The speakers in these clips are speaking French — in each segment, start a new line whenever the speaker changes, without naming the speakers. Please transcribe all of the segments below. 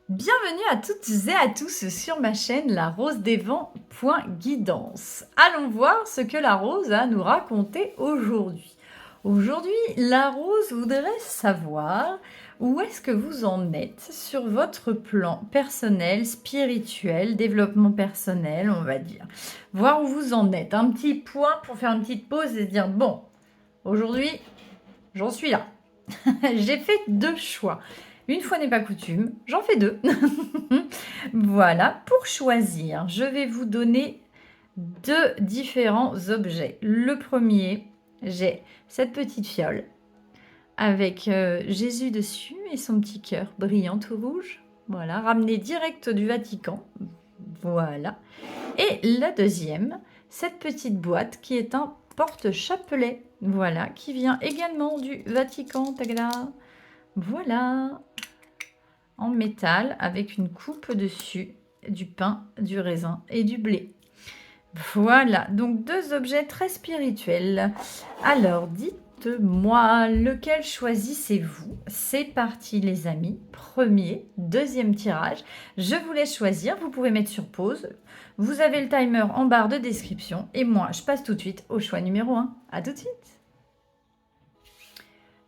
Bienvenue à toutes et à tous sur ma chaîne La Rose des Vents. Guidance. Allons voir ce que la rose a à nous raconter aujourd'hui. Aujourd'hui, la rose voudrait savoir où est-ce que vous en êtes sur votre plan personnel, spirituel, développement personnel, on va dire. Voir où vous en êtes. Un petit point pour faire une petite pause et se dire, bon, aujourd'hui, j'en suis là. J'ai fait deux choix. Une fois n'est pas coutume, j'en fais deux. Voilà, pour choisir, je vais vous donner deux différents objets. Le premier, j'ai cette petite fiole avec Jésus dessus et son petit cœur brillant tout rouge. Voilà, ramené direct du Vatican. Voilà. Et la deuxième, cette petite boîte qui est un porte-chapelet. Voilà, qui vient également du Vatican. Tagada. Voilà, en métal avec une coupe dessus, du pain, du raisin et du blé. Voilà, donc deux objets très spirituels. Alors, dites-moi, lequel choisissez-vous? C'est parti les amis, premier, deuxième tirage. Je vous laisse choisir, vous pouvez mettre sur pause. Vous avez le timer en barre de description et moi, je passe tout de suite au choix numéro 1. À tout de suite.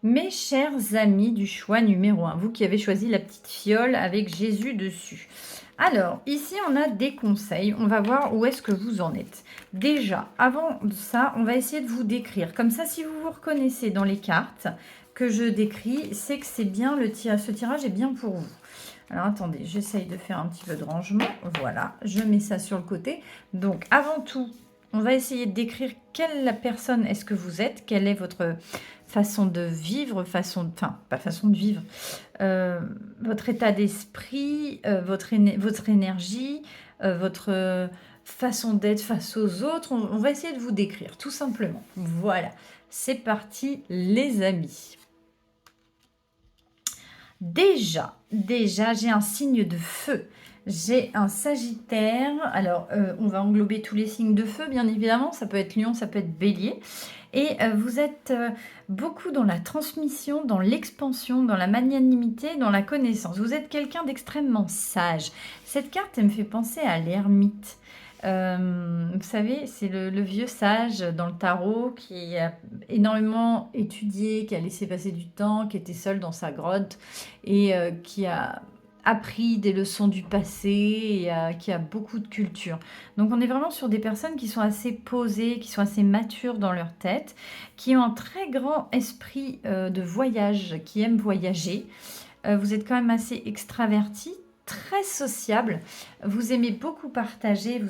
Mes chers amis du choix numéro 1, vous qui avez choisi la petite fiole avec Jésus dessus. Alors, ici, on a des conseils. On va voir où est-ce que vous en êtes. Déjà, avant ça, on va essayer de vous décrire. Comme ça, si vous vous reconnaissez dans les cartes que je décris, c'est que c'est bien, ce tirage est bien pour vous. Alors, attendez, j'essaye de faire un petit peu de rangement. Voilà, je mets ça sur le côté. Donc, avant tout, on va essayer de décrire quelle personne est-ce que vous êtes, quelle est votre façon de vivre, pas façon de vivre, votre état d'esprit, votre énergie, votre façon d'être face aux autres. On va essayer de vous décrire, tout simplement. Voilà, c'est parti les amis. Déjà, j'ai un signe de feu. J'ai un Sagittaire. Alors, on va englober tous les signes de feu, bien évidemment. Ça peut être Lion, ça peut être Bélier. Et vous êtes beaucoup dans la transmission, dans l'expansion, dans la magnanimité, dans la connaissance. Vous êtes quelqu'un d'extrêmement sage. Cette carte, elle me fait penser à l'ermite. Vous savez, c'est le vieux sage dans le tarot qui a énormément étudié, qui a laissé passer du temps, qui était seul dans sa grotte et qui a appris des leçons du passé et qui a beaucoup de culture. Donc on est vraiment sur des personnes qui sont assez posées, qui sont assez matures dans leur tête, qui ont un très grand esprit de voyage, qui aiment voyager. Vous êtes quand même assez extraverti, très sociable. Vous aimez beaucoup partager,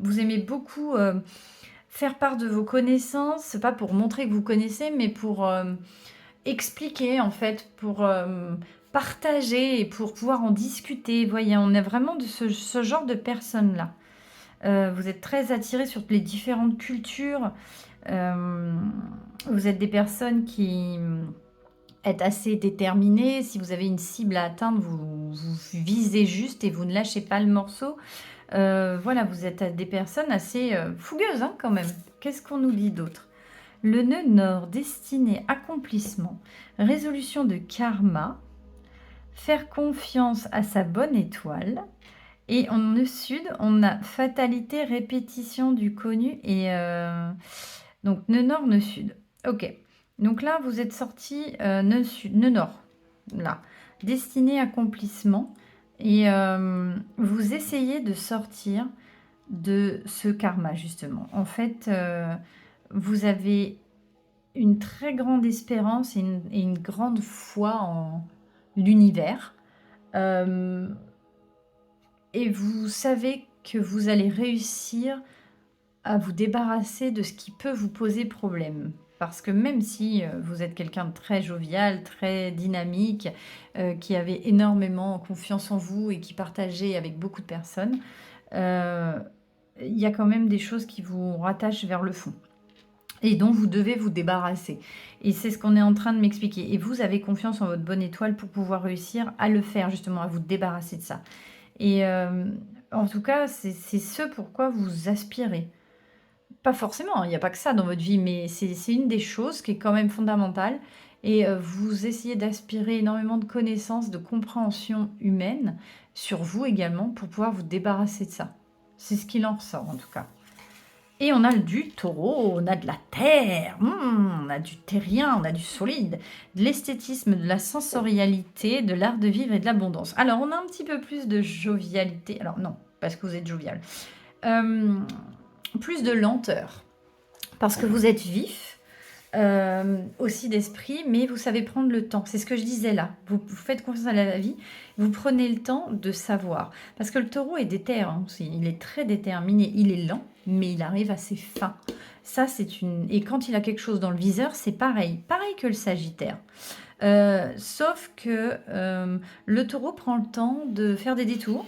vous aimez beaucoup faire part de vos connaissances, pas pour montrer que vous connaissez, mais pour expliquer en fait, pour partager et pour pouvoir en discuter. Vous voyez, on est vraiment de ce genre de personnes-là. Vous êtes très attirés sur les différentes cultures. Vous êtes des personnes qui êtes assez déterminées. Si vous avez une cible à atteindre, vous visez juste et vous ne lâchez pas le morceau. Voilà, vous êtes des personnes assez fougueuses hein, quand même. Qu'est-ce qu'on nous dit d'autre? Le nœud nord, destiné, accomplissement, résolution de karma, faire confiance à sa bonne étoile. Et en nœud sud, on a fatalité, répétition du connu et donc nœud nord, nœud sud. Ok. Donc là, vous êtes sorti nœud sud, nœud nord, là, destiné, accomplissement. Et vous essayez de sortir de ce karma, justement. En fait, vous avez une très grande espérance et une grande foi en l'univers. Et vous savez que vous allez réussir à vous débarrasser de ce qui peut vous poser problème. Parce que même si vous êtes quelqu'un de très jovial, très dynamique, qui avait énormément confiance en vous et qui partageait avec beaucoup de personnes, il y a quand même des choses qui vous rattachent vers le fond et dont vous devez vous débarrasser. Et c'est ce qu'on est en train de m'expliquer. Et vous avez confiance en votre bonne étoile pour pouvoir réussir à le faire, justement, à vous débarrasser de ça. Et en tout cas, c'est ce pourquoi vous aspirez. Pas forcément, il n'y a pas que ça dans votre vie, mais c'est une des choses qui est quand même fondamentale. et vous essayez d'aspirer énormément de connaissances, de compréhension humaine sur vous également pour pouvoir vous débarrasser de ça. C'est ce qu'il en ressort en tout cas. Et on a du taureau, on a de la terre, on a du terrien, on a du solide, de l'esthétisme, de la sensorialité, de l'art de vivre et de l'abondance. Alors, on a un petit peu plus de jovialité. Alors, non, parce que vous êtes jovial. Plus de lenteur, parce que vous êtes vif, aussi d'esprit, mais vous savez prendre le temps. C'est ce que je disais là. Vous faites confiance à la vie, vous prenez le temps de savoir. Parce que le taureau est déter, hein, aussi. Il est très déterminé. Il est lent, mais il arrive à ses fins. Ça, c'est une... Et quand il a quelque chose dans le viseur, c'est pareil. Pareil que le Sagittaire. Sauf que le taureau prend le temps de faire des détours,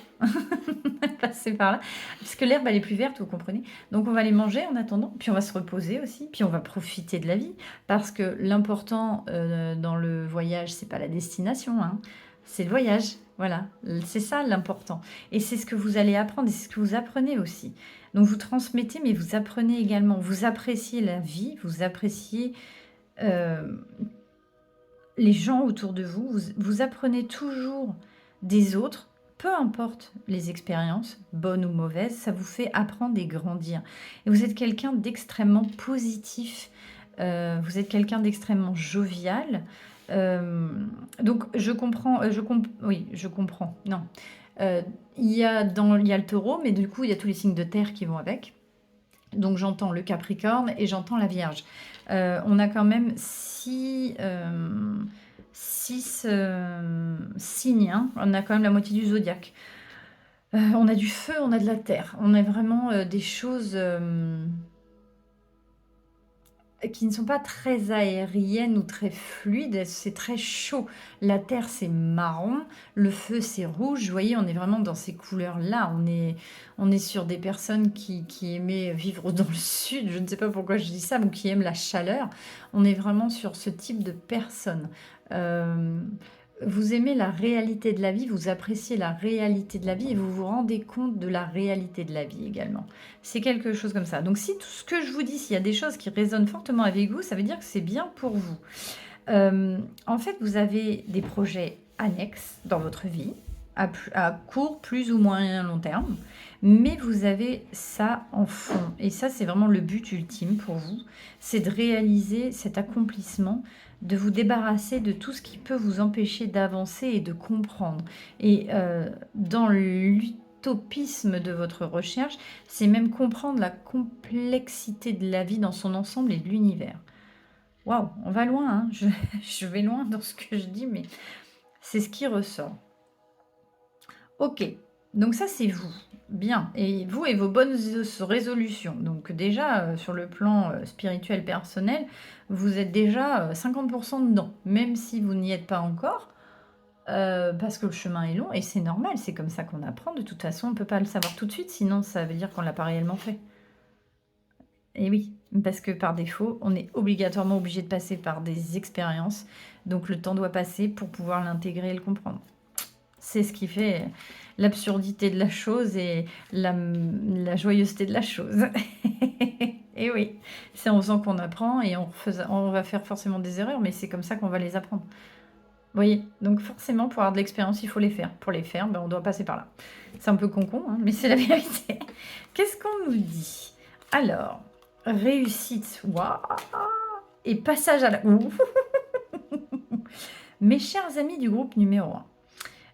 passer par là, parce que l'herbe elle est plus verte, vous comprenez. Donc on va les manger en attendant, puis on va se reposer aussi, puis on va profiter de la vie, parce que l'important dans le voyage, c'est pas la destination, hein, c'est le voyage. Voilà, c'est ça l'important. Et c'est ce que vous allez apprendre, et c'est ce que vous apprenez aussi. Donc vous transmettez, mais vous apprenez également. Vous appréciez la vie, vous appréciez les gens autour de vous, vous apprenez toujours des autres, peu importe les expériences, bonnes ou mauvaises, ça vous fait apprendre et grandir. Et vous êtes quelqu'un d'extrêmement positif, vous êtes quelqu'un d'extrêmement jovial. Donc je comprends, oui, je comprends. Non, il y a le taureau, mais du coup il y a tous les signes de terre qui vont avec. Donc j'entends le Capricorne et j'entends la Vierge. On a quand même six signes, hein. On a quand même la moitié du zodiaque. On a du feu, on a de la terre. On a vraiment des choses qui ne sont pas très aériennes ou très fluides, c'est très chaud. La terre, c'est marron, le feu, c'est rouge. Vous voyez, on est vraiment dans ces couleurs-là. On est sur des personnes qui aimaient vivre dans le sud, je ne sais pas pourquoi je dis ça, ou qui aiment la chaleur. On est vraiment sur ce type de personnes. Euh, Vous aimez la réalité de la vie, vous appréciez la réalité de la vie et vous vous rendez compte de la réalité de la vie également. C'est quelque chose comme ça. Donc si tout ce que je vous dis, s'il y a des choses qui résonnent fortement avec vous, ça veut dire que c'est bien pour vous. En fait, vous avez des projets annexes dans votre vie, à court, plus ou moins long terme, mais vous avez ça en fond. Et ça, c'est vraiment le but ultime pour vous, c'est de réaliser cet accomplissement, de vous débarrasser de tout ce qui peut vous empêcher d'avancer et de comprendre. Et dans l'utopisme de votre recherche, c'est même comprendre la complexité de la vie dans son ensemble et de l'univers. Waouh, on va loin, hein. Je vais loin dans ce que je dis, mais c'est ce qui ressort. Ok, donc ça c'est vous. Bien, et vous et vos bonnes résolutions. Donc déjà, sur le plan spirituel personnel, vous êtes déjà 50% dedans, même si vous n'y êtes pas encore, parce que le chemin est long, et c'est normal, c'est comme ça qu'on apprend. De toute façon, on ne peut pas le savoir tout de suite, sinon ça veut dire qu'on ne l'a pas réellement fait. Et oui, parce que par défaut, on est obligatoirement obligé de passer par des expériences, donc le temps doit passer pour pouvoir l'intégrer et le comprendre. C'est ce qui fait l'absurdité de la chose et la joyeuseté de la chose. Et oui, c'est en faisant qu'on apprend et on va faire forcément des erreurs, mais c'est comme ça qu'on va les apprendre. Vous voyez, donc forcément, pour avoir de l'expérience, il faut les faire. Pour les faire, ben, on doit passer par là. C'est un peu con-con, hein, mais c'est la vérité. Qu'est-ce qu'on nous dit? Alors, réussite, waouh, et passage à la... Ouh. Mes chers amis du groupe numéro 1,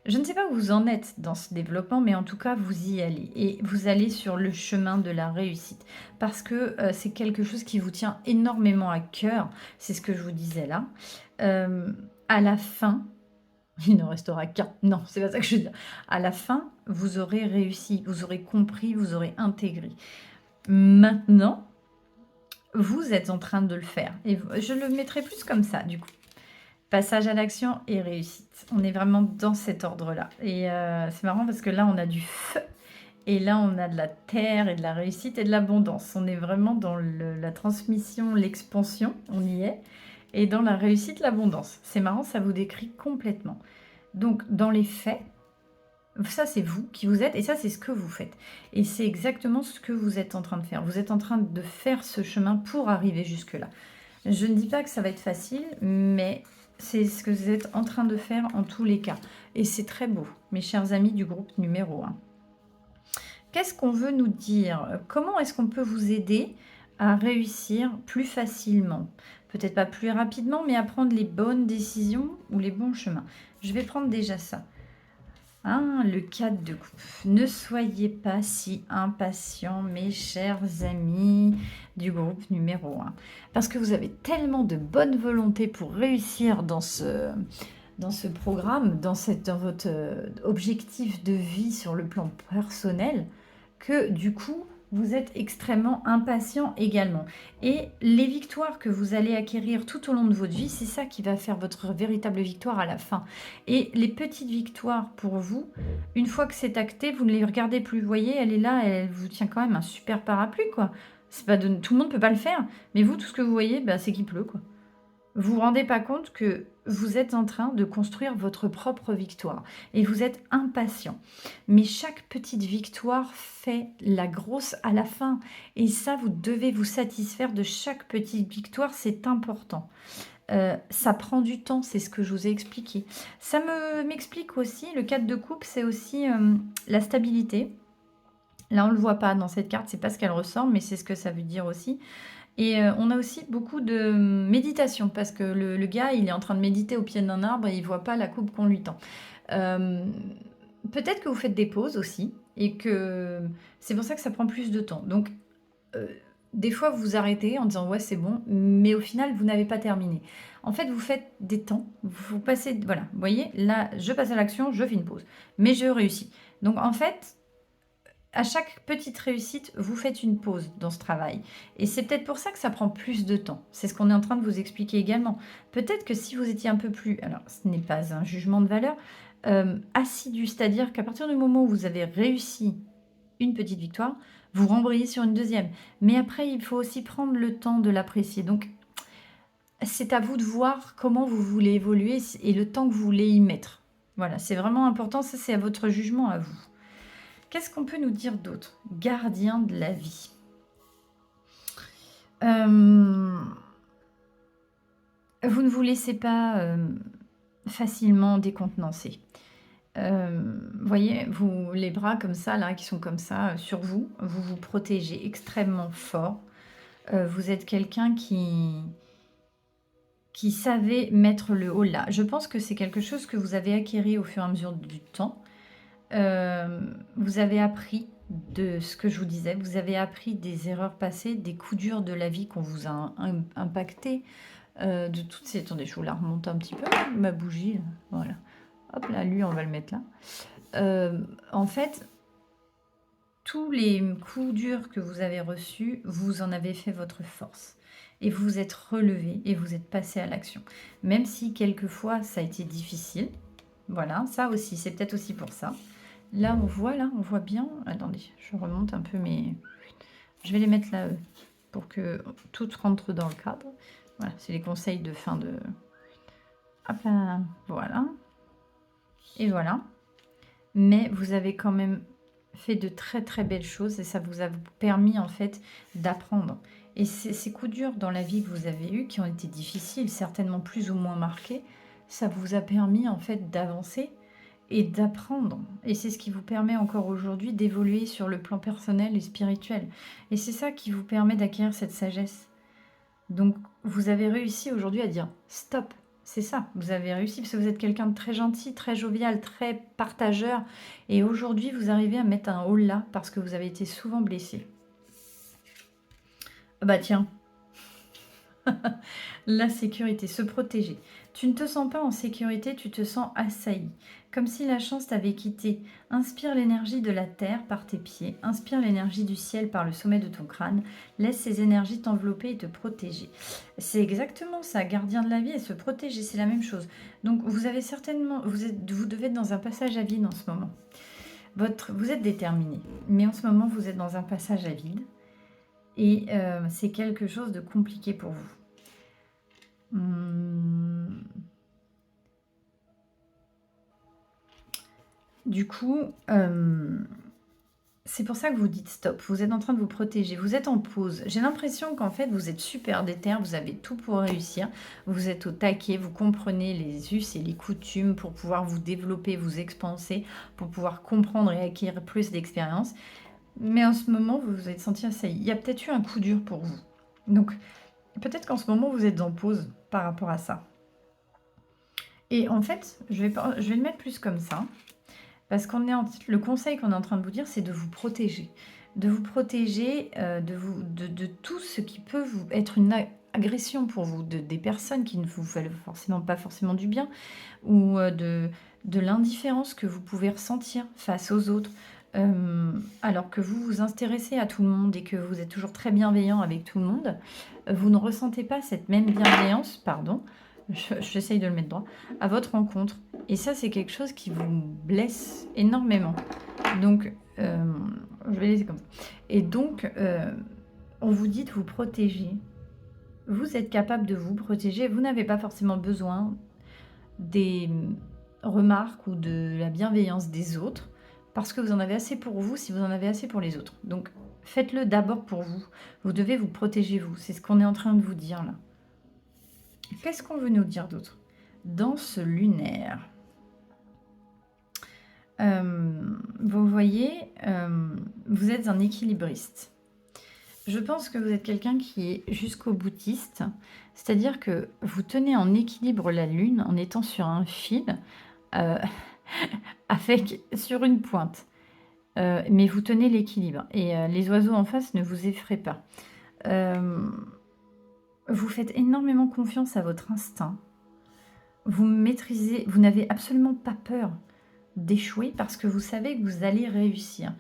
je ne sais pas où vous en êtes dans ce développement, mais en tout cas, vous y allez. Et vous allez sur le chemin de la réussite. Parce que c'est quelque chose qui vous tient énormément à cœur. C'est ce que je vous disais là. À la fin, il ne restera qu'un. Non, c'est pas ça que je veux dire. À la fin, vous aurez réussi, vous aurez compris, vous aurez intégré. Maintenant, vous êtes en train de le faire. Et je le mettrai plus comme ça, du coup. Passage à l'action et réussite. On est vraiment dans cet ordre-là. Et c'est marrant parce que là, on a du feu. Et là, on a de la terre et de la réussite et de l'abondance. On est vraiment dans la transmission, l'expansion. On y est. Et dans la réussite, l'abondance. C'est marrant, ça vous décrit complètement. Donc, dans les faits, ça, c'est vous qui vous êtes. Et ça, c'est ce que vous faites. Et c'est exactement ce que vous êtes en train de faire. Vous êtes en train de faire ce chemin pour arriver jusque-là. Je ne dis pas que ça va être facile, mais c'est ce que vous êtes en train de faire en tous les cas. Et c'est très beau, mes chers amis du groupe numéro 1. Qu'est-ce qu'on veut nous dire? Comment est-ce qu'on peut vous aider à réussir plus facilement? Peut-être pas plus rapidement, mais à prendre les bonnes décisions ou les bons chemins. Je vais prendre déjà ça. Hein, le 4 de coupe. Ne soyez pas si impatients, mes chers amis du groupe numéro 1. Parce que vous avez tellement de bonne volonté pour réussir dans ce programme, dans votre objectif de vie sur le plan personnel, que du coup, vous êtes extrêmement impatient également. Et les victoires que vous allez acquérir tout au long de votre vie, c'est ça qui va faire votre véritable victoire à la fin. Et les petites victoires pour vous, une fois que c'est acté, vous ne les regardez plus. Vous voyez, elle est là, elle vous tient quand même un super parapluie, quoi. C'est pas tout le monde ne peut pas le faire, mais vous, tout ce que vous voyez, bah, c'est qu'il pleut, quoi. Vous vous rendez pas compte que vous êtes en train de construire votre propre victoire et vous êtes impatient. Mais chaque petite victoire fait la grosse à la fin. Et ça, vous devez vous satisfaire de chaque petite victoire, c'est important. Ça prend du temps, c'est ce que je vous ai expliqué. Ça m'explique aussi, le 4 de coupe, c'est aussi la stabilité. Là, on ne le voit pas dans cette carte, c'est pas ce qu'elle ressort, mais c'est ce que ça veut dire aussi. Et on a aussi beaucoup de méditation parce que le gars, il est en train de méditer au pied d'un arbre et il voit pas la coupe qu'on lui tend. Peut-être que vous faites des pauses aussi et que c'est pour ça que ça prend plus de temps. Donc, des fois, vous vous arrêtez en disant: «Ouais, c'est bon», mais au final, vous n'avez pas terminé. En fait, vous faites des temps, vous passez voilà, vous voyez? Là, je passe à l'action, je fais une pause, mais je réussis. Donc en fait, à chaque petite réussite, vous faites une pause dans ce travail. Et c'est peut-être pour ça que ça prend plus de temps. C'est ce qu'on est en train de vous expliquer également. Peut-être que si vous étiez un peu plus, alors ce n'est pas un jugement de valeur, assidu, c'est-à-dire qu'à partir du moment où vous avez réussi une petite victoire, vous rembrayez sur une deuxième. Mais après, il faut aussi prendre le temps de l'apprécier. Donc, c'est à vous de voir comment vous voulez évoluer et le temps que vous voulez y mettre. Voilà, c'est vraiment important. Ça, c'est à votre jugement, à vous. Qu'est-ce qu'on peut nous dire d'autre? Gardien de la vie. Vous ne vous laissez pas facilement décontenancer. Voyez, vous les bras comme ça, là, qui sont comme ça sur vous, vous vous protégez extrêmement fort. Vous êtes quelqu'un qui savait mettre le haut là. Je pense que c'est quelque chose que vous avez acquéri au fur et à mesure du temps. Vous avez appris de ce que je vous disais, vous avez appris des erreurs passées, des coups durs de la vie qu'on vous a impacté, de toutes ces... Attendez, je vous la remonte un petit peu, ma bougie, là. Voilà. Hop là, lui, on va le mettre là. En fait, tous les coups durs que vous avez reçus, vous en avez fait votre force. Et vous vous êtes relevé et vous êtes passé à l'action. Même si quelquefois ça a été difficile. Voilà, ça aussi, c'est peut-être aussi pour ça. Là, on voit bien. Attendez, je remonte un peu mes... Je vais les mettre là, pour que tout rentre dans le cadre. Voilà, c'est les conseils de fin de... Hop là, voilà. Et voilà. Mais vous avez quand même fait de très très belles choses et ça vous a permis en fait d'apprendre. Et ces coups durs dans la vie que vous avez eus, qui ont été difficiles, certainement plus ou moins marqués, ça vous a permis en fait d'avancer et d'apprendre. Et c'est ce qui vous permet encore aujourd'hui d'évoluer sur le plan personnel et spirituel. Et c'est ça qui vous permet d'acquérir cette sagesse. Donc vous avez réussi aujourd'hui à dire stop. C'est ça, vous avez réussi parce que vous êtes quelqu'un de très gentil, très jovial, très partageur. Et aujourd'hui, vous arrivez à mettre un haut là parce que vous avez été souvent blessé. Ah bah tiens, la sécurité, se protéger. Tu ne te sens pas en sécurité, tu te sens assailli, comme si la chance t'avait quitté. Inspire l'énergie de la terre par tes pieds, inspire l'énergie du ciel par le sommet de ton crâne, laisse ces énergies t'envelopper et te protéger. C'est exactement ça, gardien de la vie et se protéger, c'est la même chose. Donc vous avez certainement, vous devez être dans un passage à vide en ce moment. Vous êtes déterminé, mais en ce moment vous êtes dans un passage à vide et c'est quelque chose de compliqué pour vous. Du coup, c'est pour ça que vous dites stop. Vous êtes en train de vous protéger. Vous êtes en pause. J'ai l'impression qu'en fait, vous êtes super déter. Vous avez tout pour réussir. Vous êtes au taquet. Vous comprenez les us et les coutumes pour pouvoir vous développer, vous expanser, pour pouvoir comprendre et acquérir plus d'expérience. Mais en ce moment, vous vous êtes senti assailli. Il y a peut-être eu un coup dur pour vous. Donc, peut-être qu'en ce moment, vous êtes en pause par rapport à ça. Et en fait, je vais le mettre plus comme ça. Parce le conseil qu'on est en train de vous dire, c'est de vous protéger. De vous protéger de tout ce qui peut être une agression pour vous, des personnes qui ne vous veulent forcément pas forcément du bien, ou de l'indifférence que vous pouvez ressentir face aux autres, alors que vous vous intéressez à tout le monde et que vous êtes toujours très bienveillant avec tout le monde, vous ne ressentez pas cette même bienveillance, pardon, j'essaye de le mettre droit, à votre rencontre. Et ça, c'est quelque chose qui vous blesse énormément. Donc, je vais laisser comme ça. Et donc, on vous dit de vous protéger. Vous êtes capable de vous protéger. Vous n'avez pas forcément besoin des remarques ou de la bienveillance des autres, parce que vous en avez assez pour vous si vous en avez assez pour les autres. Donc, faites-le d'abord pour vous. Vous devez vous protéger, vous. C'est ce qu'on est en train de vous dire là. Qu'est-ce qu'on veut nous dire d'autre? Danse lunaire. Vous voyez, vous êtes un équilibriste. Je pense que vous êtes quelqu'un qui est jusqu'au boutiste, c'est-à-dire que vous tenez en équilibre la lune en étant sur un fil sur une pointe. Mais vous tenez l'équilibre et les oiseaux en face ne vous effraient pas. Vous faites énormément confiance à votre instinct. Vous maîtrisez, vous n'avez absolument pas peur d'échouer parce que vous savez que vous allez réussir.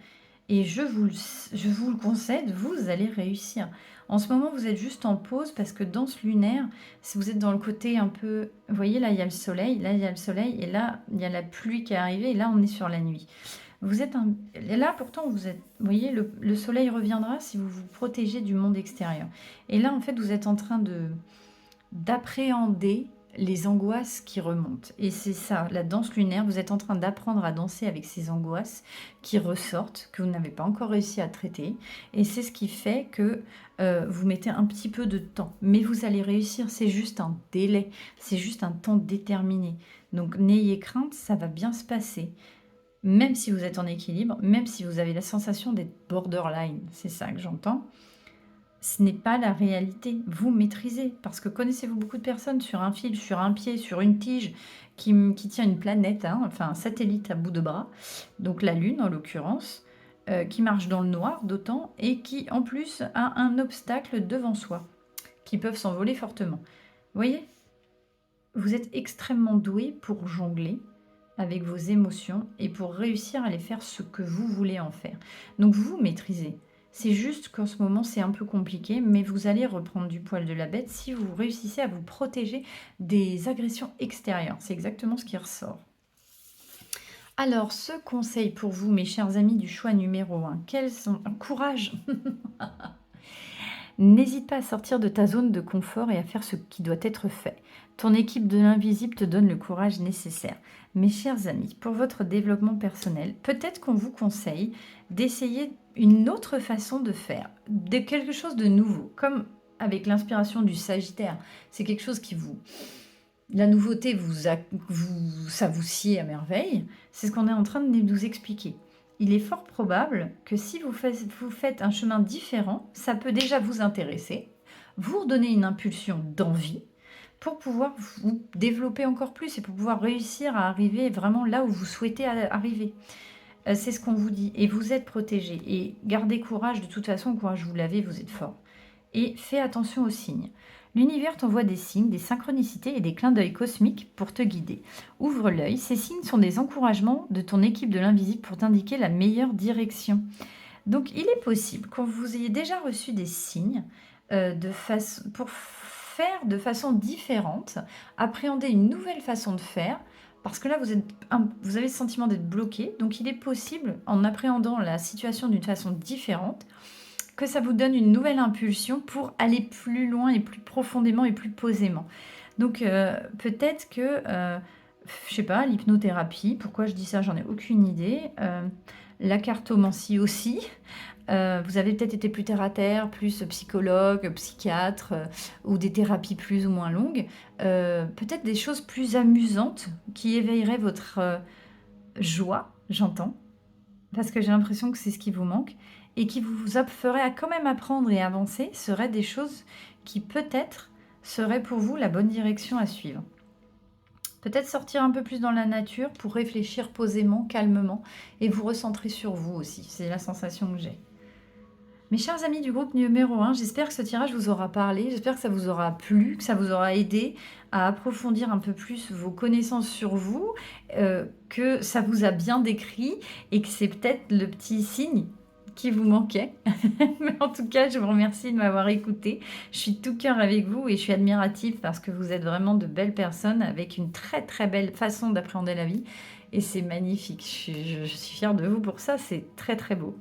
Et je vous le concède, vous allez réussir. En ce moment, vous êtes juste en pause parce que dans ce lunaire, si vous êtes dans le côté un peu... Vous voyez, là, il y a le soleil, là, il y a le soleil, et là, il y a la pluie qui est arrivée, et là, on est sur la nuit. Vous êtes et là, pourtant, vous êtes... Vous voyez, le soleil reviendra si vous vous protégez du monde extérieur. Et là, en fait, vous êtes en train d'appréhender les angoisses qui remontent. Et c'est ça, la danse lunaire, vous êtes en train d'apprendre à danser avec ces angoisses qui ressortent, que vous n'avez pas encore réussi à traiter. Et c'est ce qui fait que vous mettez un petit peu de temps. Mais vous allez réussir, c'est juste un délai, c'est juste un temps déterminé. Donc n'ayez crainte, ça va bien se passer. Même si vous êtes en équilibre, même si vous avez la sensation d'être borderline, c'est ça que j'entends. Ce n'est pas la réalité. Vous maîtrisez. Parce que connaissez-vous beaucoup de personnes sur un fil, sur un pied, sur une tige qui tient une planète, hein, enfin un satellite à bout de bras, donc la Lune en l'occurrence, qui marche dans le noir d'autant et qui en plus a un obstacle devant soi, qui peuvent s'envoler fortement. Vous voyez? Vous êtes extrêmement doué pour jongler avec vos émotions et pour réussir à les faire ce que vous voulez en faire. Donc vous maîtrisez. C'est juste qu'en ce moment, c'est un peu compliqué, mais vous allez reprendre du poil de la bête si vous réussissez à vous protéger des agressions extérieures. C'est exactement ce qui ressort. Alors, ce conseil pour vous, mes chers amis du choix numéro 1, quels sont... Courage. N'hésite pas à sortir de ta zone de confort et à faire ce qui doit être fait. Ton équipe de l'invisible te donne le courage nécessaire. Mes chers amis, pour votre développement personnel, peut-être qu'on vous conseille d'essayer une autre façon de faire, de quelque chose de nouveau, comme avec l'inspiration du Sagittaire. C'est quelque chose qui vous... La nouveauté, ça vous sied à merveille. C'est ce qu'on est en train de nous expliquer. Il est fort probable que si vous faites un chemin différent, ça peut déjà vous intéresser, vous redonner une impulsion d'envie pour pouvoir vous développer encore plus et pour pouvoir réussir à arriver vraiment là où vous souhaitez arriver. C'est ce qu'on vous dit. Et vous êtes protégé. Et gardez courage. De toute façon, courage, vous l'avez, vous êtes fort. Et fais attention aux signes. L'univers t'envoie des signes, des synchronicités et des clins d'œil cosmiques pour te guider. Ouvre l'œil, ces signes sont des encouragements de ton équipe de l'invisible pour t'indiquer la meilleure direction. Donc il est possible que vous ayez déjà reçu des signes pour faire de façon différente, appréhender une nouvelle façon de faire, parce que là vous avez le sentiment d'être bloqué, donc il est possible, en appréhendant la situation d'une façon différente, que ça vous donne une nouvelle impulsion pour aller plus loin et plus profondément et plus posément. Donc peut-être que, je sais pas, l'hypnothérapie, pourquoi je dis ça, j'en ai aucune idée. la cartomancie aussi. Vous avez peut-être été plus terre à terre, plus psychologue, psychiatre, ou des thérapies plus ou moins longues. Peut-être des choses plus amusantes qui éveilleraient votre joie, j'entends, parce que j'ai l'impression que c'est ce qui vous manque, et qui vous ferait à quand même apprendre et avancer, seraient des choses qui peut-être seraient pour vous la bonne direction à suivre. Peut-être sortir un peu plus dans la nature pour réfléchir posément, calmement, et vous recentrer sur vous aussi. C'est la sensation que j'ai. Mes chers amis du groupe numéro 1, j'espère que ce tirage vous aura parlé, j'espère que ça vous aura plu, que ça vous aura aidé à approfondir un peu plus vos connaissances sur vous, que ça vous a bien décrit et que c'est peut-être le petit signe qui vous manquait. Mais en tout cas, je vous remercie de m'avoir écouté. Je suis tout cœur avec vous et je suis admirative parce que vous êtes vraiment de belles personnes avec une très très belle façon d'appréhender la vie. Et c'est magnifique. Je suis fière de vous pour ça. C'est très très beau.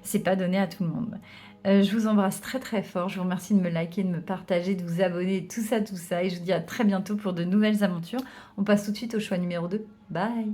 C'est pas donné à tout le monde. Je vous embrasse très très fort. Je vous remercie de me liker, de me partager, de vous abonner, tout ça, tout ça. Et je vous dis à très bientôt pour de nouvelles aventures. On passe tout de suite au choix numéro 2. Bye!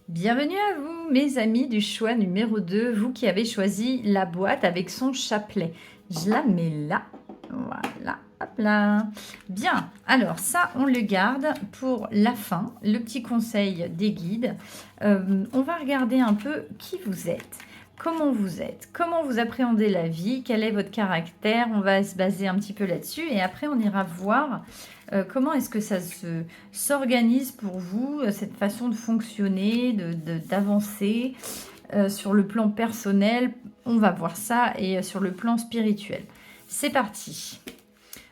Bienvenue à vous, mes amis du choix numéro 2, vous qui avez choisi la boîte avec son chapelet. Je la mets là, voilà, hop là. Bien, alors ça, on le garde pour la fin, le petit conseil des guides. On va regarder un peu qui vous êtes. Comment vous appréhendez la vie, quel est votre caractère, on va se baser un petit peu là-dessus et après on ira voir comment est-ce que ça s'organise pour vous, cette façon de fonctionner, d'avancer sur le plan personnel, on va voir ça, et sur le plan spirituel. C'est parti.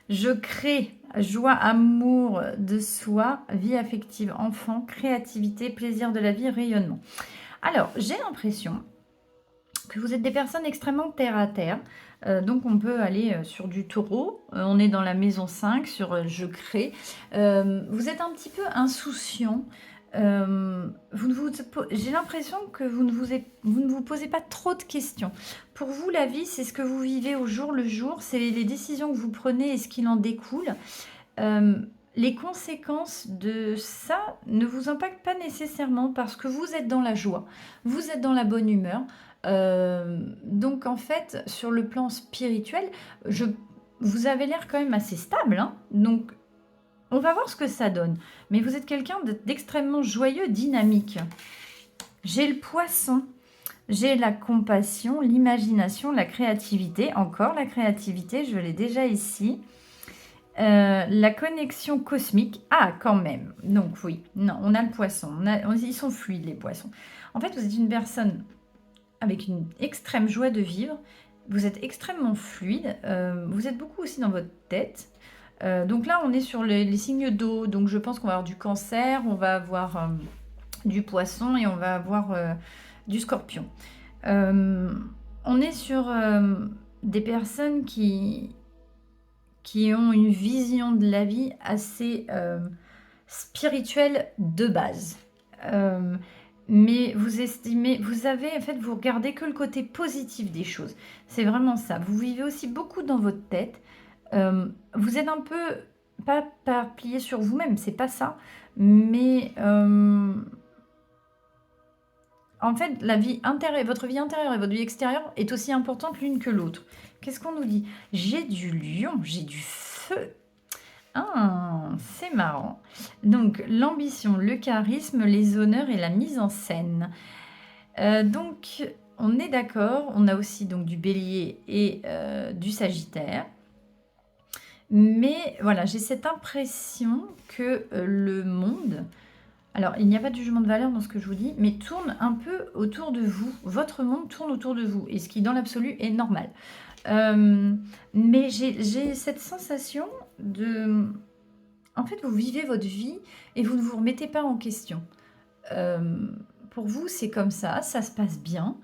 Je crée joie, amour de soi, vie affective, enfant, créativité, plaisir de la vie, rayonnement. Alors, j'ai l'impression que vous êtes des personnes extrêmement terre à terre. Donc on peut aller sur du taureau. On est dans la maison 5 sur je crée. Vous êtes un petit peu insouciant. J'ai l'impression que vous ne vous posez pas trop de questions. Pour vous, la vie, c'est ce que vous vivez au jour le jour. C'est les décisions que vous prenez et ce qu'il en découle. Les conséquences de ça ne vous impactent pas nécessairement parce que vous êtes dans la joie, vous êtes dans la bonne humeur. Donc en fait, sur le plan spirituel, vous avez l'air quand même assez stable, hein. Donc on va voir ce que ça donne. Mais vous êtes quelqu'un d'extrêmement joyeux, dynamique. J'ai le poisson, j'ai la compassion, l'imagination, la créativité. Encore la créativité, je l'ai déjà ici. La connexion cosmique. Ah, quand même. Donc oui, non, on a le poisson. Ils sont fluides, les poissons. En fait, vous êtes une personne avec une extrême joie de vivre. Vous êtes extrêmement fluide. Vous êtes beaucoup aussi dans votre tête. Donc là, on est sur les signes d'eau. Donc je pense qu'on va avoir du cancer, on va avoir du poisson et on va avoir du scorpion. On est sur des personnes qui ont une vision de la vie assez spirituelle de base. Mais vous regardez que le côté positif des choses. C'est vraiment ça. Vous vivez aussi beaucoup dans votre tête. Vous êtes un peu, pas plié sur vous-même, c'est pas ça. Mais en fait, votre vie intérieure et votre vie extérieure est aussi importante l'une que l'autre. Qu'est-ce qu'on nous dit? J'ai du lion, j'ai du feu. Ah, c'est marrant. Donc, l'ambition, le charisme, les honneurs et la mise en scène. Donc, on est d'accord. On a aussi donc du bélier et du sagittaire. Mais voilà, j'ai cette impression que le monde... Alors, il n'y a pas de jugement de valeur dans ce que je vous dis, mais tourne un peu autour de vous. Votre monde tourne autour de vous, et ce qui, dans l'absolu, est normal. Mais j'ai cette sensation de... En fait, vous vivez votre vie et vous ne vous remettez pas en question. Pour vous, c'est comme ça se passe bien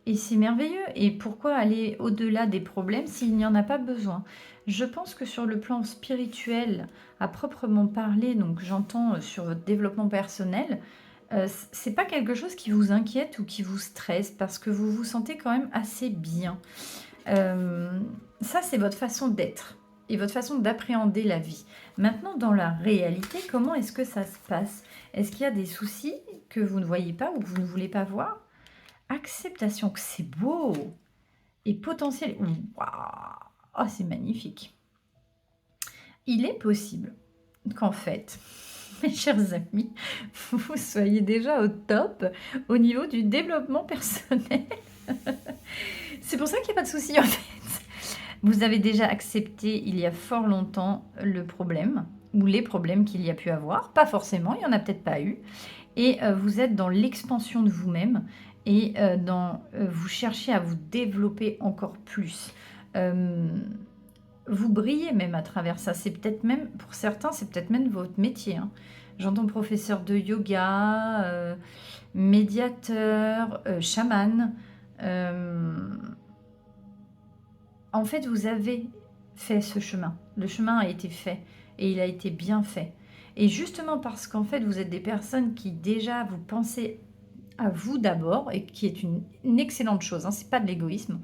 et c'est merveilleux. Et pourquoi aller au-delà des problèmes s'il n'y en a pas besoin? Je pense que sur le plan spirituel, à proprement parler, donc j'entends sur votre développement personnel, c'est pas quelque chose qui vous inquiète ou qui vous stresse parce que vous vous sentez quand même assez bien. Ça, c'est votre façon d'être. et votre façon d'appréhender la vie. Maintenant, dans la réalité, comment est-ce que ça se passe? Est-ce qu'il y a des soucis que vous ne voyez pas ou que vous ne voulez pas voir? Acceptation, que c'est beau et potentiel. Waouh! Oh, c'est magnifique. Il est possible qu'en fait, mes chers amis, vous soyez déjà au top au niveau du développement personnel. C'est pour ça qu'il n'y a pas de souci en fait. Vous avez déjà accepté il y a fort longtemps le problème ou les problèmes qu'il y a pu avoir. Pas forcément, il n'y en a peut-être pas eu. Et vous êtes dans l'expansion de vous-même et vous cherchez à vous développer encore plus. Vous brillez même à travers ça. C'est peut-être même, pour certains, c'est peut-être même votre métier, hein. J'entends professeur de yoga, médiateur, chaman. En fait, vous avez fait ce chemin. Le chemin a été fait et il a été bien fait. Et justement parce qu'en fait, vous êtes des personnes qui déjà vous pensez à vous d'abord, et qui est une excellente chose, hein, c'est pas de l'égoïsme.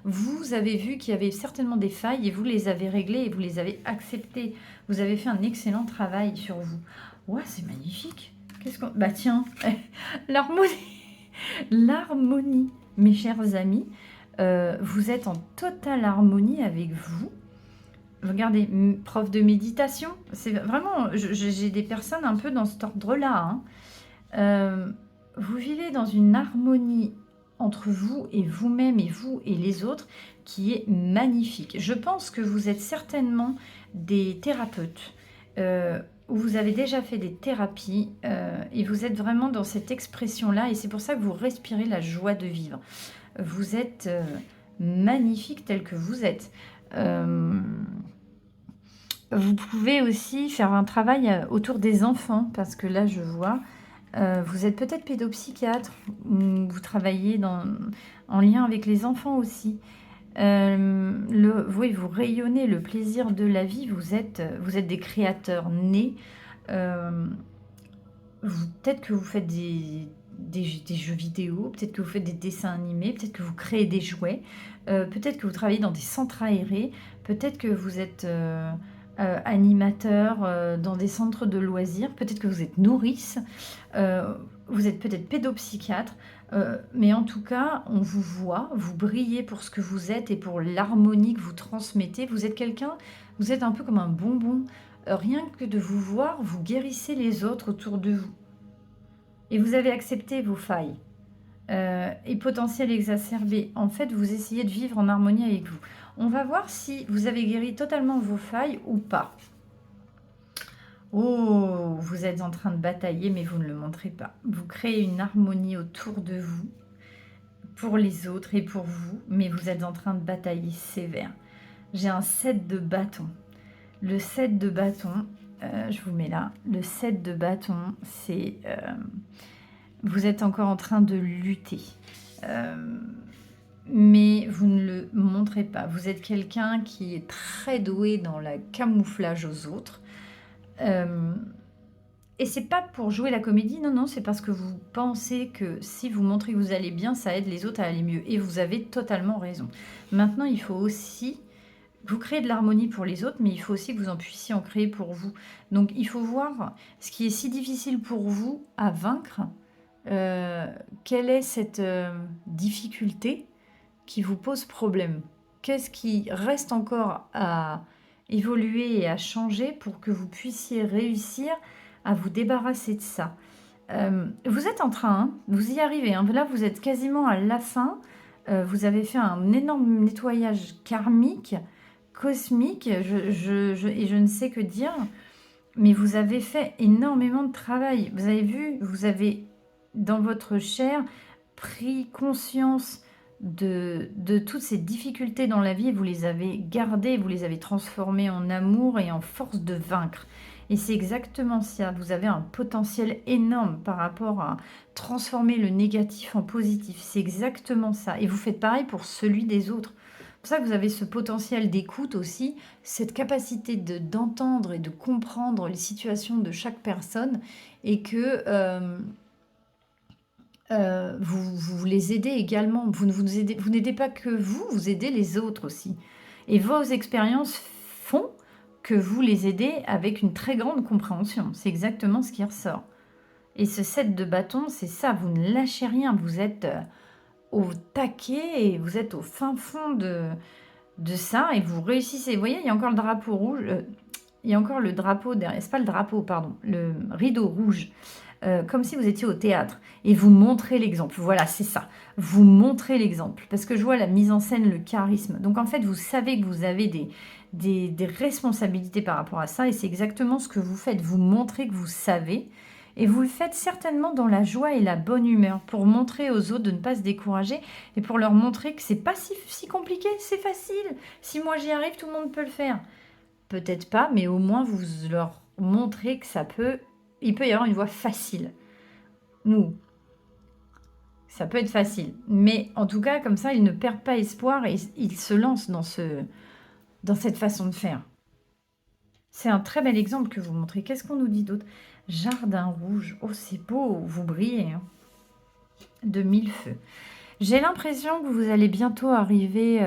Vous avez vu qu'il y avait certainement des failles et vous les avez réglées et vous les avez acceptées. Vous avez fait un excellent travail sur vous. Ouais, c'est magnifique. Qu'est-ce qu'on... Bah tiens, l'harmonie. L'harmonie, mes chers amis. Vous êtes en totale harmonie avec vous. Regardez, prof de méditation, c'est vraiment... J'ai des personnes un peu dans cet ordre-là, hein. Vous vivez dans une harmonie entre vous et vous-même et vous et les autres qui est magnifique. Je pense que vous êtes certainement des thérapeutes, vous avez déjà fait des thérapies et vous êtes vraiment dans cette expression-là et c'est pour ça que vous respirez la joie de vivre. Vous êtes magnifique tel que vous êtes. Vous pouvez aussi faire un travail autour des enfants parce que là je vois... vous êtes peut-être pédopsychiatre, ou vous travaillez en lien avec les enfants aussi. Oui, vous rayonnez le plaisir de la vie, vous êtes des créateurs nés. Peut-être que vous faites des jeux vidéo, peut-être que vous faites des dessins animés, peut-être que vous créez des jouets, peut-être que vous travaillez dans des centres aérés, peut-être que vous êtes... animateur dans des centres de loisirs, peut-être que vous êtes nourrice, vous êtes peut-être pédopsychiatre, mais en tout cas, on vous voit, vous brillez pour ce que vous êtes et pour l'harmonie que vous transmettez. Vous êtes quelqu'un, vous êtes un peu comme un bonbon. Rien que de vous voir, vous guérissez les autres autour de vous. Et vous avez accepté vos failles et potentiel exacerbé. En fait, vous essayez de vivre en harmonie avec vous. On va voir si vous avez guéri totalement vos failles ou pas. Oh, vous êtes en train de batailler, mais vous ne le montrez pas. Vous créez une harmonie autour de vous, pour les autres et pour vous, mais vous êtes en train de batailler sévère. J'ai un 7 de bâton. Le 7 de bâton, je vous mets là. Le 7 de bâton, c'est... vous êtes encore en train de lutter. Mais vous ne le montrez pas. Vous êtes quelqu'un qui est très doué dans le camouflage aux autres. Et c'est pas pour jouer la comédie, non, non, c'est parce que vous pensez que si vous montrez que vous allez bien, ça aide les autres à aller mieux. Et vous avez totalement raison. Maintenant, il faut aussi... Vous créez de l'harmonie pour les autres, mais il faut aussi que vous en puissiez en créer pour vous. Donc, il faut voir ce qui est si difficile pour vous à vaincre. Quelle est cette difficulté qui vous pose problème? Qu'est-ce qui reste encore à évoluer et à changer pour que vous puissiez réussir à vous débarrasser de ça? Vous êtes en train, hein, vous y arrivez, hein, là vous êtes quasiment à la fin, vous avez fait un énorme nettoyage karmique, cosmique, et je ne sais que dire, mais vous avez fait énormément de travail. Vous avez vu, vous avez dans votre chair pris conscience de toutes ces difficultés dans la vie, vous les avez gardées, vous les avez transformées en amour et en force de vaincre. Et c'est exactement ça, vous avez un potentiel énorme par rapport à transformer le négatif en positif. C'est exactement ça. Et vous faites pareil pour celui des autres. C'est pour ça que vous avez ce potentiel d'écoute aussi, cette capacité d'entendre et de comprendre les situations de chaque personne et que... vous les aidez également. Vous n'aidez pas que vous, vous aidez les autres aussi. Et vos expériences font que vous les aidez avec une très grande compréhension. C'est exactement ce qui ressort. Et ce 7 de bâton, c'est ça, vous ne lâchez rien, vous êtes au taquet et vous êtes au fin fond de ça et vous réussissez. Vous voyez, il y a encore le drapeau rouge, il y a encore le drapeau derrière, c'est pas le drapeau, pardon, le rideau rouge, comme si vous étiez au théâtre et vous montrez l'exemple. Voilà, c'est ça, vous montrez l'exemple. Parce que je vois la mise en scène, le charisme. Donc en fait, vous savez que vous avez des responsabilités par rapport à ça et c'est exactement ce que vous faites. Vous montrez que vous savez. Et vous le faites certainement dans la joie et la bonne humeur pour montrer aux autres de ne pas se décourager et pour leur montrer que c'est pas si compliqué, c'est facile. Si moi j'y arrive, tout le monde peut le faire. Peut-être pas, mais au moins vous leur montrez que il peut y avoir une voie facile. Ou ça peut être facile. Mais en tout cas, comme ça, ils ne perdent pas espoir et ils se lancent dans cette façon de faire. C'est un très bel exemple que vous montrez. Qu'est-ce qu'on nous dit d'autre? Jardin rouge. Oh, c'est beau, vous brillez. Hein. De mille feux. J'ai l'impression que vous allez bientôt arriver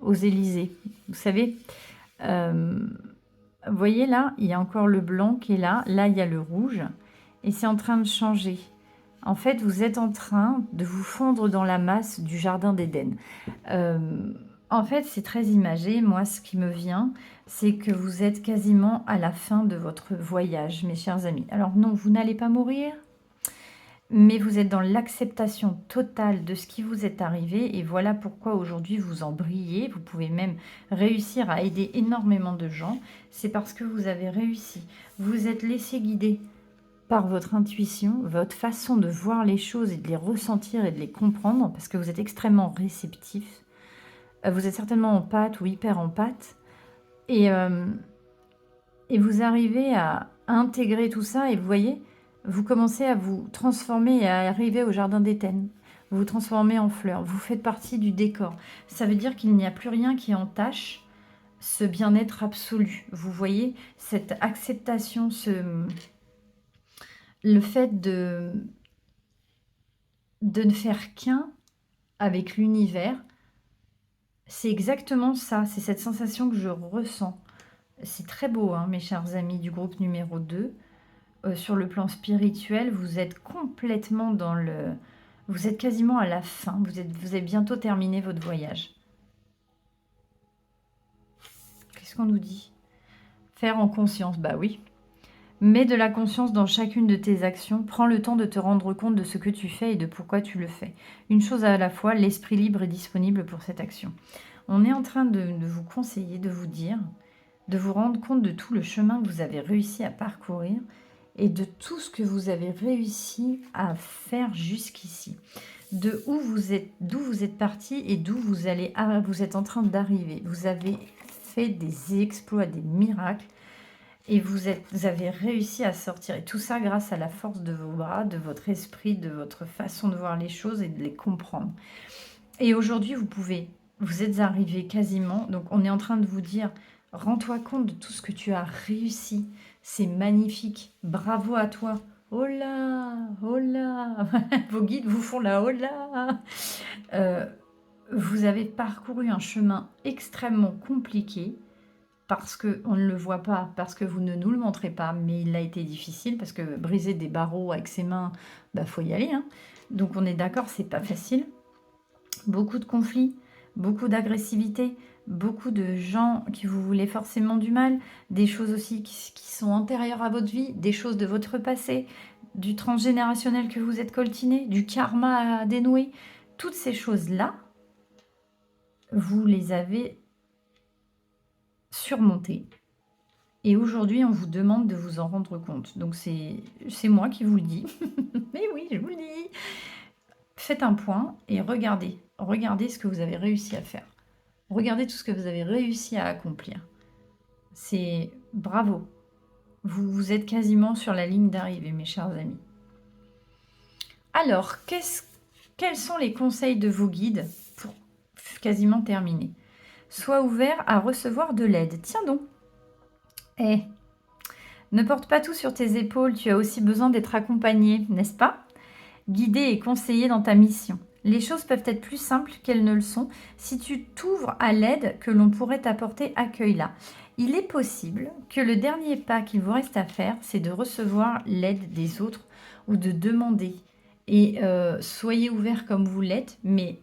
aux Élysées. Vous savez, vous voyez là, il y a encore le blanc qui est là. Là, il y a le rouge. Et c'est en train de changer. En fait, vous êtes en train de vous fondre dans la masse du Jardin d'Éden. En fait, c'est très imagé. Moi, ce qui me vient, c'est que vous êtes quasiment à la fin de votre voyage, mes chers amis. Alors non, vous n'allez pas mourir, mais vous êtes dans l'acceptation totale de ce qui vous est arrivé. Et voilà pourquoi aujourd'hui vous en brillez. Vous pouvez même réussir à aider énormément de gens. C'est parce que vous avez réussi. Vous vous êtes laissé guider par votre intuition, votre façon de voir les choses et de les ressentir et de les comprendre, parce que vous êtes extrêmement réceptif. Vous êtes certainement en pâte ou hyper en pâte. Et vous arrivez à intégrer tout ça et vous voyez, vous commencez à vous transformer et à arriver au Jardin d'Éden. Vous vous transformez en fleurs, vous faites partie du décor. Ça veut dire qu'il n'y a plus rien qui entache ce bien-être absolu. Vous voyez, cette acceptation, le fait de ne faire qu'un avec l'univers, c'est exactement ça, c'est cette sensation que je ressens. C'est très beau, hein, mes chers amis du groupe numéro 2. Sur le plan spirituel, vous êtes complètement dans le... Vous êtes quasiment à la fin, vous avez bientôt terminé votre voyage. Qu'est-ce qu'on nous dit? Faire en conscience, bah oui. Mets de la conscience dans chacune de tes actions. Prends le temps de te rendre compte de ce que tu fais et de pourquoi tu le fais. Une chose à la fois, l'esprit libre est disponible pour cette action. On est en train de vous conseiller, de vous dire, de vous rendre compte de tout le chemin que vous avez réussi à parcourir et de tout ce que vous avez réussi à faire jusqu'ici. D'où vous êtes parti et d'où vous êtes en train d'arriver. Vous avez fait des exploits, des miracles. Et vous avez réussi à sortir. Et tout ça grâce à la force de vos bras, de votre esprit, de votre façon de voir les choses et de les comprendre. Et aujourd'hui, vous êtes arrivé quasiment. Donc, on est en train de vous dire, rends-toi compte de tout ce que tu as réussi. C'est magnifique. Bravo à toi. Oh là, oh là. Vos guides vous font la oh là. Vous avez parcouru un chemin extrêmement compliqué. Parce qu'on ne le voit pas, parce que vous ne nous le montrez pas, mais il a été difficile, parce que briser des barreaux avec ses mains, bah faut y aller. Hein. Donc on est d'accord, c'est pas facile. Beaucoup de conflits, beaucoup d'agressivité, beaucoup de gens qui vous voulaient forcément du mal, des choses aussi qui sont antérieures à votre vie, des choses de votre passé, du transgénérationnel que vous êtes coltiné, du karma à dénouer. Toutes ces choses-là, vous les avez surmonter. Et aujourd'hui, on vous demande de vous en rendre compte. Donc, c'est moi qui vous le dis. Mais oui, je vous le dis. Faites un point et regardez. Regardez ce que vous avez réussi à faire. Regardez tout ce que vous avez réussi à accomplir. C'est bravo. Vous êtes quasiment sur la ligne d'arrivée, mes chers amis. Alors, quels sont les conseils de vos guides pour quasiment terminer? Sois ouvert à recevoir de l'aide. Tiens donc. Ne porte pas tout sur tes épaules, tu as aussi besoin d'être accompagné, n'est-ce pas? Guidé et conseillé dans ta mission. Les choses peuvent être plus simples qu'elles ne le sont. Si tu t'ouvres à l'aide que l'on pourrait t'apporter, accueille-la. Il est possible que le dernier pas qu'il vous reste à faire, c'est de recevoir l'aide des autres ou de demander. Et soyez ouvert comme vous l'êtes, mais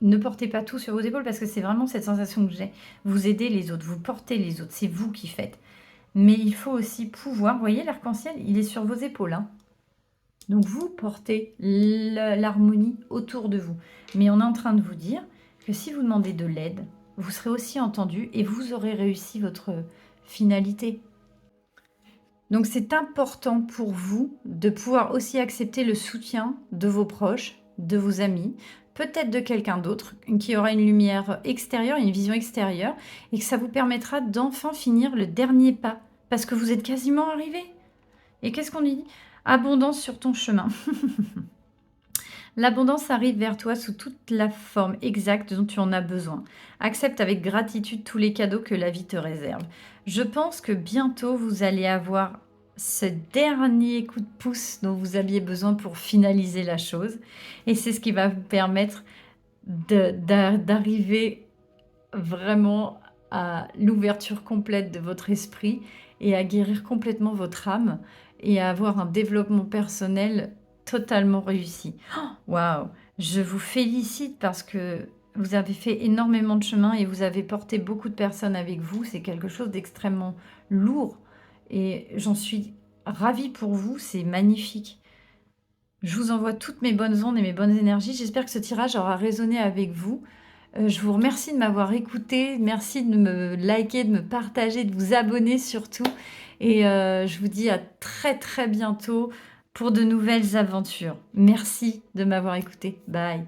ne portez pas tout sur vos épaules parce que c'est vraiment cette sensation que j'ai. Vous aidez les autres, vous portez les autres, c'est vous qui faites. Mais il faut aussi pouvoir, vous voyez l'arc-en-ciel, il est sur vos épaules, hein. Donc vous portez l'harmonie autour de vous. Mais on est en train de vous dire que si vous demandez de l'aide, vous serez aussi entendu et vous aurez réussi votre finalité. Donc c'est important pour vous de pouvoir aussi accepter le soutien de vos proches, de vos amis, peut-être de quelqu'un d'autre qui aura une lumière extérieure, une vision extérieure, et que ça vous permettra d'enfin finir le dernier pas, parce que vous êtes quasiment arrivé. Et qu'est-ce qu'on dit? Abondance sur ton chemin. L'abondance arrive vers toi sous toute la forme exacte dont tu en as besoin. Accepte avec gratitude tous les cadeaux que la vie te réserve. Je pense que bientôt vous allez avoir ce dernier coup de pouce dont vous aviez besoin pour finaliser la chose. Et c'est ce qui va vous permettre d'arriver vraiment à l'ouverture complète de votre esprit et à guérir complètement votre âme et à avoir un développement personnel totalement réussi. Waouh! Je vous félicite parce que vous avez fait énormément de chemin et vous avez porté beaucoup de personnes avec vous. C'est quelque chose d'extrêmement lourd et j'en suis ravie pour vous. C'est magnifique. Je vous envoie toutes mes bonnes ondes et mes bonnes énergies. J'espère que ce tirage aura résonné avec vous. Je vous remercie de m'avoir écouté. Merci de me liker, de me partager, de vous abonner surtout. Et je vous dis à très très bientôt pour de nouvelles aventures. Merci de m'avoir écouté. Bye.